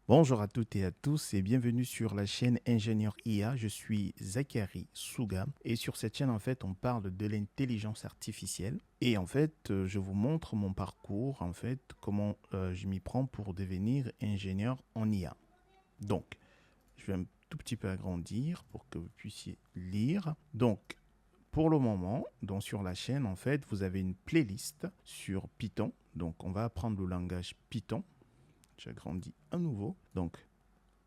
Bonjour à toutes et à tous et bienvenue sur la chaîne Ingénieur IA. Je suis Zachary Souga et sur cette chaîne en fait on parle de l'intelligence artificielle et en fait je vous montre mon parcours en fait comment je m'y prends pour devenir ingénieur en IA. Donc je vais un tout petit peu agrandir pour que vous puissiez lire. Donc pour le moment, donc sur la chaîne en fait vous avez une playlist sur Python. Donc on va apprendre le langage Python. J'agrandis à nouveau. Donc,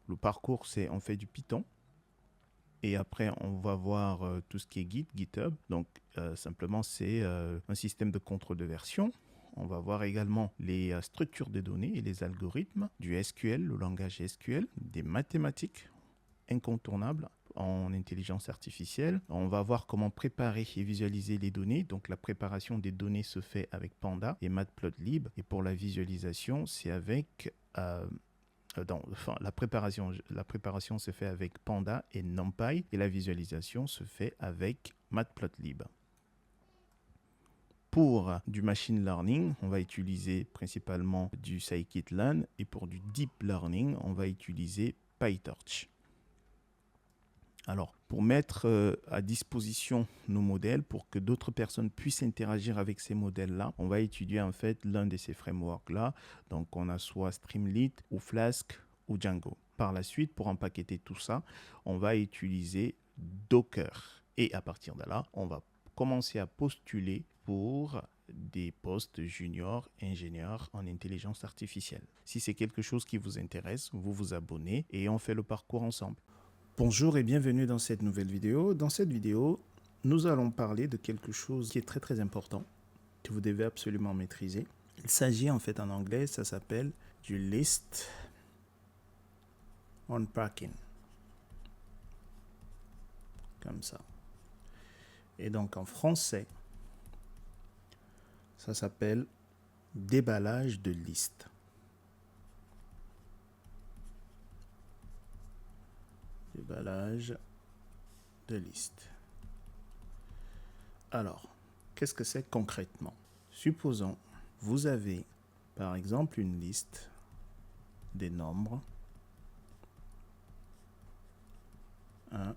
le parcours, c'est on fait du Python. Et après, on va voir tout ce qui est Git, GitHub. Donc, simplement, c'est un système de contrôle de version. On va voir également les structures de données et les algorithmes, du SQL, le langage SQL, des mathématiques incontournables en intelligence artificielle. On va voir comment préparer et visualiser les données. Donc, la préparation des données se fait avec Panda et Matplotlib. Et pour la visualisation, c'est avec... la préparation se fait avec Panda et NumPy et la visualisation se fait avec Matplotlib. Pour du machine learning, on va utiliser principalement du scikit-learn et pour du deep learning, on va utiliser PyTorch. Alors, pour mettre à disposition nos modèles, pour que d'autres personnes puissent interagir avec ces modèles-là, on va étudier en fait l'un de ces frameworks-là. Donc, on a soit Streamlit ou Flask ou Django. Par la suite, pour empaqueter tout ça, on va utiliser Docker. Et à partir de là, on va commencer à postuler pour des postes juniors ingénieurs en intelligence artificielle. Si c'est quelque chose qui vous intéresse, vous vous abonnez et on fait le parcours ensemble. Bonjour et bienvenue dans cette nouvelle vidéo. Dans cette vidéo, nous allons parler de quelque chose qui est très important, que vous devez absolument maîtriser. Il s'agit en fait en anglais, ça s'appelle du list unpacking. Comme ça. Et donc en français, ça s'appelle déballage de liste. Déballage de liste. Alors, qu'est-ce que c'est concrètement? Supposons, vous avez par exemple une liste des nombres 1,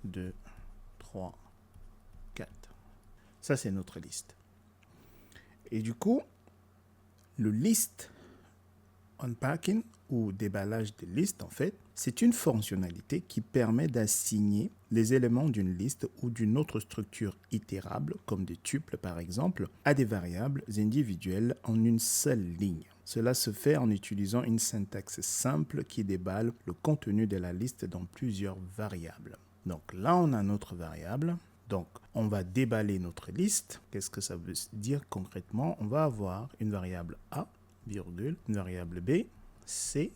2, 3, 4. Ça, c'est notre liste. Et du coup, le list unpacking ou déballage de liste, en fait, c'est une fonctionnalité qui permet d'assigner les éléments d'une liste ou d'une autre structure itérable, comme des tuples par exemple, à des variables individuelles en une seule ligne. Cela se fait en utilisant une syntaxe simple qui déballe le contenu de la liste dans plusieurs variables. Donc là, on a notre variable. Donc, on va déballer notre liste. Qu'est-ce que ça veut dire concrètement? On va avoir une variable A, virgule, une variable B, C,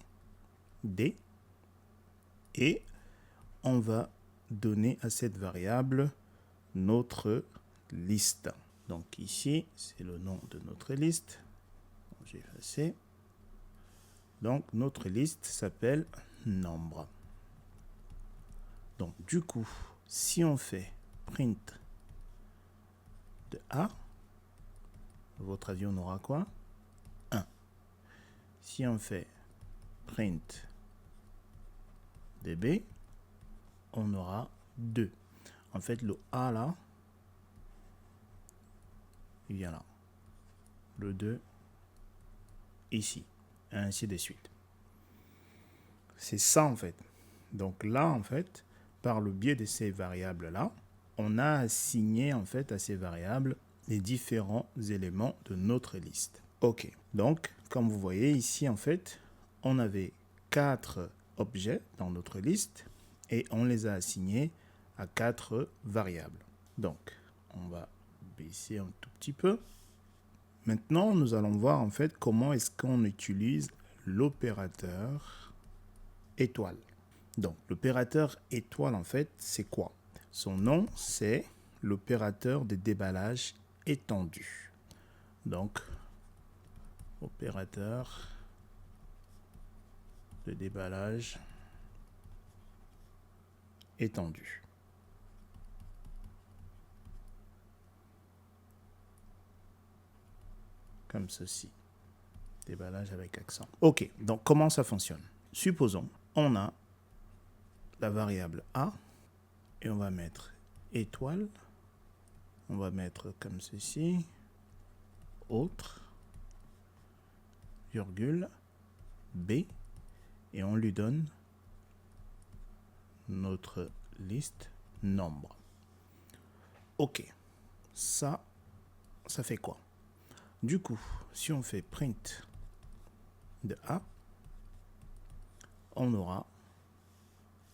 D, et on va donner à cette variable notre liste. Donc ici, c'est le nom de notre liste. J'ai effacé. Donc notre liste s'appelle nombre. Donc du coup, si on fait print de A, à votre avis, on aura quoi? 1. Si on fait print de B, on aura 2. En fait, le A là, il vient là. Le 2 ici. Et ainsi de suite. C'est ça en fait. Donc là, en fait, par le biais de ces variables-là, on a assigné en fait à ces variables les différents éléments de notre liste. Ok, donc comme vous voyez ici, en fait, on avait 4 objets dans notre liste et on les a assignés à 4 variables. Donc, on va baisser un tout petit peu. Maintenant, nous allons voir en fait comment est-ce qu'on utilise l'opérateur étoile. Donc, l'opérateur étoile, en fait, c'est quoi? Son nom, c'est l'opérateur de déballage étendu. Donc, opérateur de déballage étendu. Comme ceci. Déballage avec accent. Ok, donc comment ça fonctionne? supposons, on a la variable A et on va mettre étoile. On va mettre comme ceci, autre, virgule, B, et on lui donne notre liste nombre. Ok, ça fait quoi? Du coup, si on fait print de A, on aura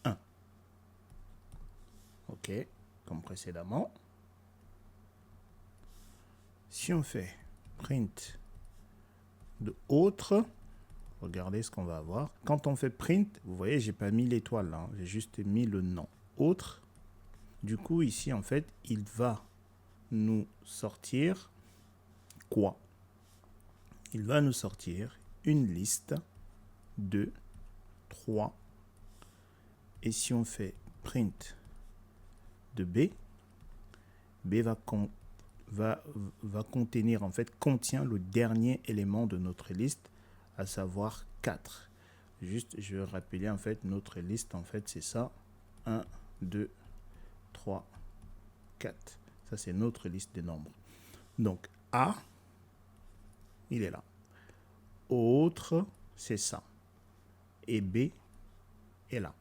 1. Ok, comme précédemment. Si on fait print de autre, regardez ce qu'on va avoir. Quand on fait print, vous voyez, j'ai pas mis l'étoile là, j'ai juste mis le nom. Autre, du coup ici en fait, il va nous sortir quoi? Il va nous sortir une liste de 3. Et si on fait print de B, B va contenir, en fait, contient le dernier élément de notre liste, à savoir 4. Juste, je vais rappeler, en fait, notre liste, en fait, c'est ça. 1, 2, 3, 4. Ça, c'est notre liste des nombres. Donc, A, il est là. Autre, c'est ça. Et B est là.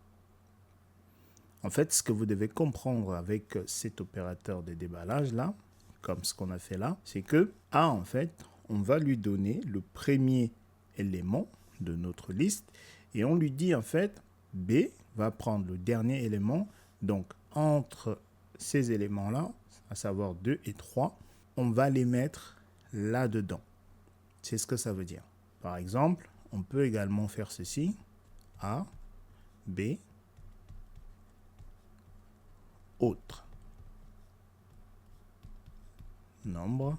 En fait, ce que vous devez comprendre avec cet opérateur de déballage là, comme ce qu'on a fait là, c'est que A, en fait, on va lui donner le premier élément de notre liste et on lui dit en fait, B va prendre le dernier élément. Donc, entre ces éléments-là, à savoir 2 et 3, on va les mettre là-dedans. C'est ce que ça veut dire. Par exemple, on peut également faire ceci. A, B, autre. Nombre.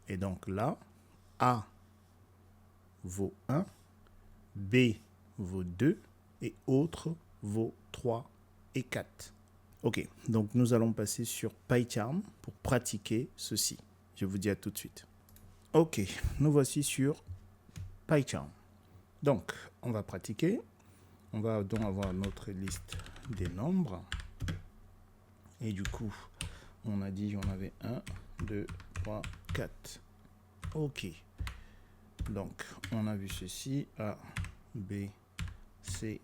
Et donc là, A vaut 1, B vaut 2 et autre vaut 3 et 4. Ok, donc nous allons passer sur PyCharm pour pratiquer ceci. Je vous dis à tout de suite. Ok, nous voici sur PyCharm. Donc, on va pratiquer. On va donc avoir notre liste des nombres. Et du coup, on a dit on avait 1, 2, 3, 4. Ok. Donc, on a vu ceci. A, B, C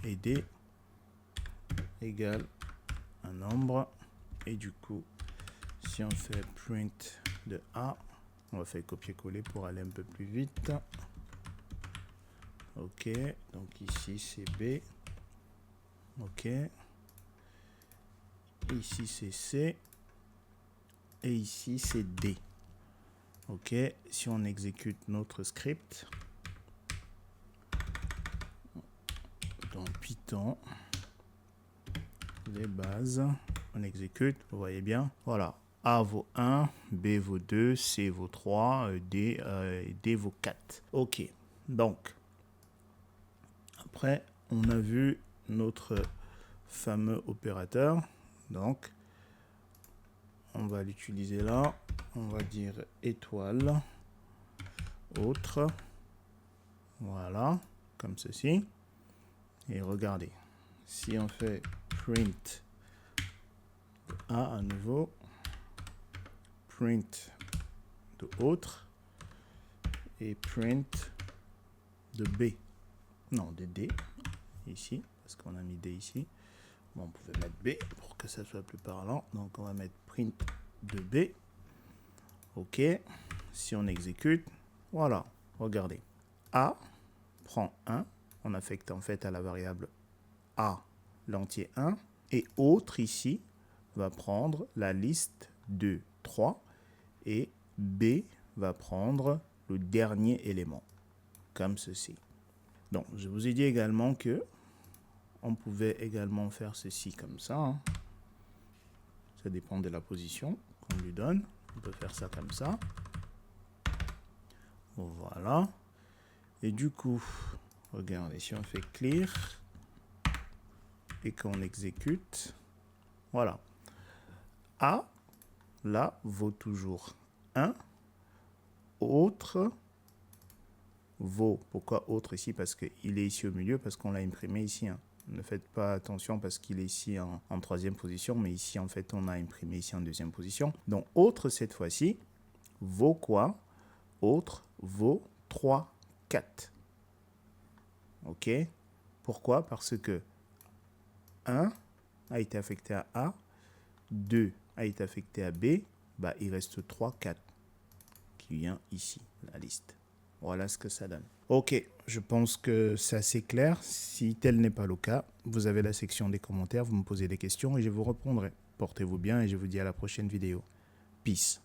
et D égale un nombre. Et du coup, si on fait print de A, on va faire copier-coller pour aller un peu plus vite. Ok. Donc ici, c'est B. Ok. Ici, c'est C. Et ici, c'est D. Ok. Si on exécute notre script dans Python, les bases, on exécute, vous voyez bien. Voilà. A vaut 1, B vaut 2, C vaut 3, D vaut 4. Ok. Donc, après, on a vu notre fameux opérateur. Donc, on va l'utiliser là. On va dire étoile, autre. Voilà, comme ceci. Et regardez, si on fait print A à nouveau, print de autre et print de B. Non, de D, ici, parce qu'on a mis D ici. Bon, on pouvait mettre B pour que ça soit plus parlant. Donc, on va mettre print de B. OK. Si on exécute, voilà, regardez. A prend 1. On affecte en fait à la variable A l'entier 1. Et autre ici va prendre la liste de 3. Et B va prendre le dernier élément, comme ceci. Donc, je vous ai dit également que on pouvait également faire ceci comme ça. Hein. Ça dépend de la position qu'on lui donne. On peut faire ça comme ça. Voilà. Et du coup, regardez, si on fait clear et qu'on exécute, voilà. A, là, vaut toujours 1. Autre vaut, pourquoi autre ici? Parce qu'il est ici au milieu, parce qu'on l'a imprimé ici. Hein. Ne faites pas attention parce qu'il est ici en troisième position, mais ici, en fait, on a imprimé ici en deuxième position. Donc, autre, cette fois-ci, vaut quoi? Autre vaut 3, 4. OK? Pourquoi? Parce que 1 a été affecté à A, 2 a été affecté à B, bah, il reste 3, 4 qui vient ici, la liste. Voilà ce que ça donne. Ok, je pense que c'est assez clair. Si tel n'est pas le cas, vous avez la section des commentaires, vous me posez des questions et je vous répondrai. Portez-vous bien et je vous dis à la prochaine vidéo. Peace.